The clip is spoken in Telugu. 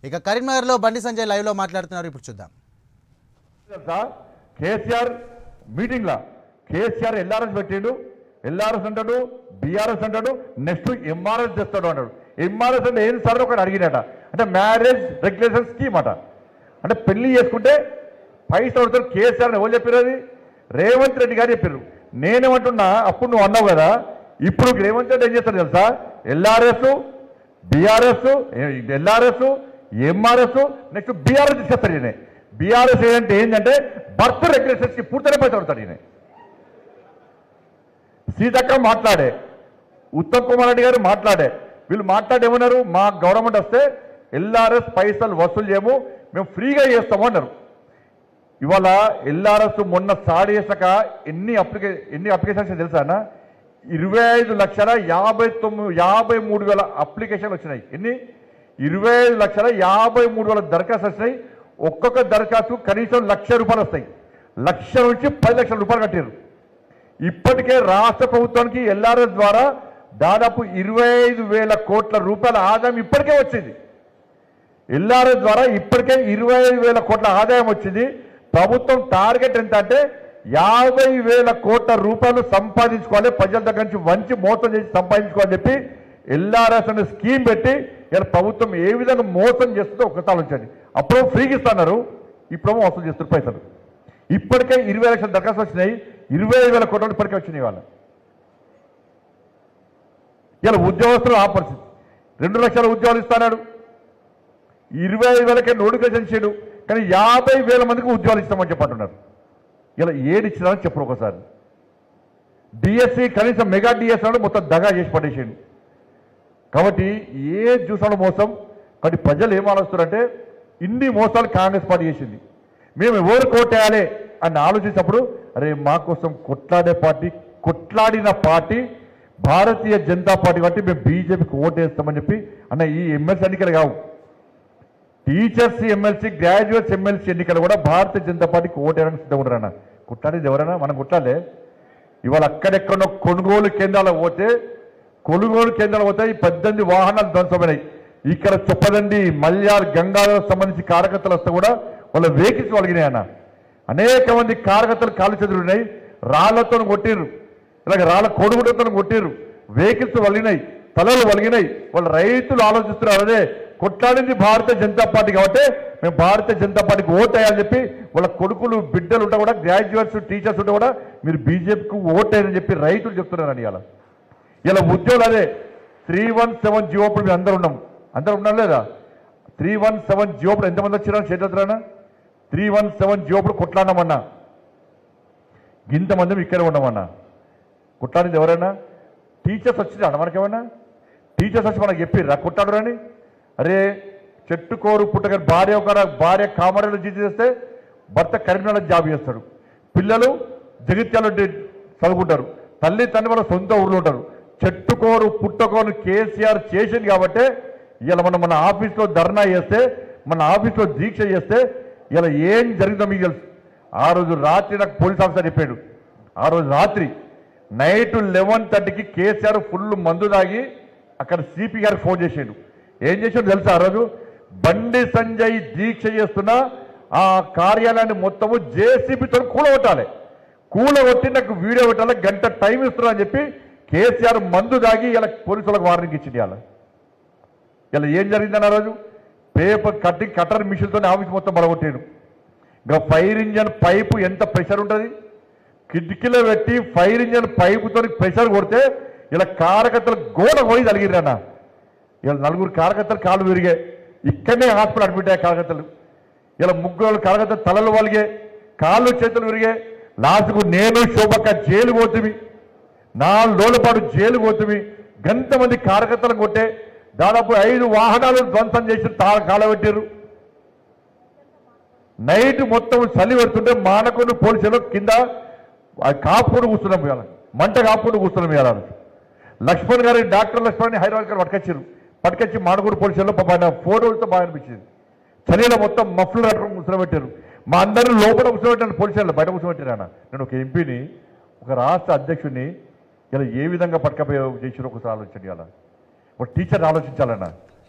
ఇక కరీంనగర్లో బండి సంజయ్ లైవ్లో మాట్లాడుతున్నారు, ఇప్పుడు చూద్దాం. కేసీఆర్ మీటింగ్ లా కేసీఆర్ ఎల్ఆర్ఎస్ పెట్టిండు, ఎల్ఆర్ఎస్ అంటాడు, బీఆర్ఎస్ అంటాడు, నెక్స్ట్ ఎంఆర్ఎస్ తెస్తాడు అంటాడు. ఎంఆర్ఎస్ అంటే ఏం సార్ ఒకటి అడిగినట, అంటే మ్యారేజ్ రెగ్యులేషన్ స్కీమ్ అట. అంటే పెళ్లి చేసుకుంటే పైసలు అడుగుతారు. కేసీఆర్ ఎవరు చెప్పారు? అది రేవంత్ రెడ్డి గారు చెప్పారు. నేనేమంటున్నా, అప్పుడు నువ్వు అన్నావు కదా, ఇప్పుడు రేవంత్ రెడ్డి ఏం చేస్తాడు తెలుసా? LRS, BRS, LRS, MRS, next BRS తీసుకొస్తాడు. ఈయన బీఆర్ఎస్ ఏంటంటే బర్త్ రెగ్యులేషన్స్కి పూర్తిగా పైసలు అడుగుతాడు. ఈయన సీతక్క మాట్లాడే, ఉత్తమ్ కుమార్ రెడ్డి గారు మాట్లాడే, వీళ్ళు మాట్లాడేమన్నారు? మా గవర్నమెంట్ వస్తే ఎల్ఆర్ఎస్ పైసలు వసూలు చేయము, మేము ఫ్రీగా చేస్తాము అన్నారు. ఇవాళ ఎల్ఆర్ఎస్ మొన్న స్టార్ట్ చేశాక ఎన్ని అప్లికేషన్స్ తెలుసా అన్న? 25,53,000 అప్లికేషన్లు వచ్చినాయి. ఎన్ని? 25,53,000 దరఖాస్తు వచ్చినాయి. ఒక్కొక్క దరఖాస్తు కనీసం ₹1,00,000 వస్తాయి. 1,00,000 నుంచి 10 లక్షల రూపాయలు కట్టారు. ఇప్పటికే రాష్ట్ర ప్రభుత్వానికి ఎల్ఆర్ఎస్ ద్వారా దాదాపు 25,000 కోట్ల రూపాయల ఆదాయం ఇప్పటికే వచ్చింది. ఎల్ఆర్ఎస్ ద్వారా ఇప్పటికే 25,000 కోట్ల ఆదాయం వచ్చింది. ప్రభుత్వం టార్గెట్ ఎంత అంటే 50,000 కోట్ల రూపాయలు సంపాదించుకోవాలి, ప్రజల దగ్గర నుంచి వంచి మోసం చేసి సంపాదించుకోవాలని చెప్పి ఎల్ఆర్ఎస్ అనే స్కీమ్ పెట్టి ఇలా ప్రభుత్వం ఏ విధంగా మోసం చేస్తుందో ఒకసారి ఆలోచించండి. అప్పుడు ఫ్రీగా ఇస్తున్నారు, ఇప్పుడు వసూలు చేస్తున్నారు పైసలు. ఇప్పటికే 20 లక్షల దరఖాస్తు వచ్చినాయి, 25,000 కోట్ల ఇప్పటికే వచ్చినాయి. వాళ్ళు ఇలా ఉద్యోగస్తులు ఆ పరిస్థితి. 2 లక్షల ఉద్యోగాలు ఇస్తున్నాడు, 25,000కే నోటిఫికేషన్ ఇచ్చాడు, కానీ 50,000 మందికి ఉద్యోగాలు ఇస్తామని చెప్పంటున్నారు. ఇలా ఏది ఇచ్చినారని చెప్పరు ఒకసారి. డిఎస్సి కనీసం మెగా డిఎస్సి మొత్తం దగా చేసి పడేసాడు. కాబట్టి ఏ చూసాడు మోసం. కాబట్టి ప్రజలు ఏం ఆలోచిస్తారంటే ఇన్ని మోసాలు కాంగ్రెస్ పార్టీ చేసింది, మేము ఎవరు కోటేయాలి అని ఆలోచించినప్పుడు అరే మా కోసం కొట్లాడిన పార్టీ భారతీయ జనతా పార్టీ కాబట్టి మేము బీజేపీకి ఓటేస్తామని చెప్పి అన్న. ఈ ఎమ్మెల్సీ ఎన్నికలు కావు, టీచర్స్ ఎమ్మెల్సీ, గ్రాడ్యుయేట్స్ ఎమ్మెల్సీ ఎన్నికలు కూడా భారతీయ జనతా పార్టీకి ఓటేయడానికి సిద్ధంగా ఉన్నారన్న. కొట్లాడేది ఎవరైనా మనం కొట్లాడే. ఇవాళ అక్కడెక్కడో కొనుగోలు కేంద్రాలు పోతే 18 వాహనాలు ధ్వంసమైనాయి. ఇక్కడ చొప్పదండి, మల్యార్, గంగాధర సంబంధించి కార్యకర్తలు వస్తే కూడా వాళ్ళ వెహికల్స్ వలిగినాయి అన్న. అనేక మంది కార్యకర్తలు కాలు చెదురున్నాయి, రాళ్లతో కొట్టిర్రు, ఇలాగ రాళ్ళ కొడుగులతో కొట్టిర్రు, వెహికల్స్ వలిగినాయి, తలలు వలిగినాయి. వాళ్ళ రైతులు ఆలోచిస్తున్నారు, అదే కొట్లాడింది భారతీయ జనతా పార్టీ కాబట్టి మేము భారతీయ జనతా పార్టీకి ఓటేయాలని చెప్పి వాళ్ళ కొడుకులు బిడ్డలు ఉంటే కూడా, గ్రాడ్యుయేట్స్ టీచర్స్ ఉంటే కూడా మీరు బీజేపీకి ఓటేయాలని చెప్పి రైతులు చెప్తున్నారని. ఇలా ఉద్యోగులు అదే 317 జియోపులు మేము అందరూ ఉన్నాం లేదా? 317 జియోపులు ఎంతమంది వచ్చినా చేతున్నా? 317 జియోపులు కొట్లాడినామన్నా, ఇంతమంది ఇక్కడే ఉన్నామన్నా. కొట్లాడింది ఎవరైనా? టీచర్స్ వచ్చినా మనకేమన్నా? టీచర్స్ వచ్చి మనకు చెప్పిర్రా కొట్టాడు అని? అరే చెట్టుకోరు పుట్టగారు భార్య కామారెడ్డిలో జీతం చేస్తే భర్త కరీంనగర్లో జాబ్ చేస్తాడు, పిల్లలు జగిత్యాలలో చదువుకుంటారు, తల్లి తండ్రి వాళ్ళ సొంత ఊర్లో ఉంటారు. చెట్టుకోరు పుట్టకోరు కేసీఆర్ చేసింది కాబట్టి ఇలా మన ఆఫీస్లో ధర్నా చేస్తే, మన ఆఫీస్లో దీక్ష చేస్తే ఇలా ఏం జరిగిందో మీకు తెలుసు. ఆ రోజు రాత్రి నాకు పోలీస్ ఆఫీసర్ చెప్పాడు, ఆ రోజు రాత్రి నైట్ 11:30కి కేసీఆర్ ఫుల్ మందు తాగి అక్కడ సిపి గారికి ఫోన్ చేసాడు. ఏం చేశాడు తెలుసా? ఆ రోజు బండి సంజయ్ దీక్ష చేస్తున్న ఆ కార్యాలయాన్ని మొత్తము జేసీబీతో కూలగొట్టి నాకు వీడియో పెట్టాలి, గంట టైం ఇస్తున్నా అని చెప్పి కేసీఆర్ మందు దాగి ఇలా పోలీసులకు వార్నింగ్ ఇచ్చింది. ఇలా ఏం జరిగిందని ఆ రోజు పేపర్ కటర్ మిషన్తో ఆఫీస్ మొత్తం బలగొట్టాడు. ఇంకా ఫైర్ ఇంజన్ పైపు ఎంత ప్రెషర్ ఉంటుంది, కిటికీలో పెట్టి ఫైర్ ఇంజన్ పైపుతో ప్రెషర్ కొడితే ఇలా కార్యకర్తలు గోడ పోయి తలిగిరన్న. ఇలా 4 కార్యకర్తలు కాళ్ళు విరిగాయి, ఇక్కడనే హాస్పిటల్ అడ్మిట్ అయ్యే కార్యకర్తలు. ఇలా 3 కార్యకర్తలు తలలు వలిగే, కాళ్ళు చేతులు విరిగాయి. లాస్ట్కు నేను శోభక్క జైలు పోతుంది, 4 రోజుల పాటు జైలు పోతుంది. గంతమంది కార్యకర్తలను కొట్టే దాదాపు 5 వాహనాలు ధ్వంసం చేసి కాలబెట్టారు. నైట్ మొత్తం చలి పెడుతుంటే మానకొండ పోలీసులు కింద కాపుకొని కూర్చున్నాం, మంట కాపుకొని కూర్చున్నాం. లక్ష్మణ్ గారి డాక్టర్ లక్ష్మణ్ హైదరాబాద్ గారు పట్టుకొచ్చి మానకొండ పోలీసుల్లో ఫోటోలతో బాగా అనిపించింది. చలిలో మొత్తం మఫ్లర్ అక్కడ కూర్చోబెట్టారు. మా అందరినీ లోపల కూర్చోబెట్టాను, పోలీసులు బయట కూర్చోబెట్టారు. నేను ఒక ఎంపీని, ఒక రాష్ట్ర అధ్యక్షుడిని ఇలా ఏ విధంగా పట్టుకపోయి చేసినా ఒకసారి ఆలోచించండి. ఒక టీచర్ ఆలోచించాలన్నా.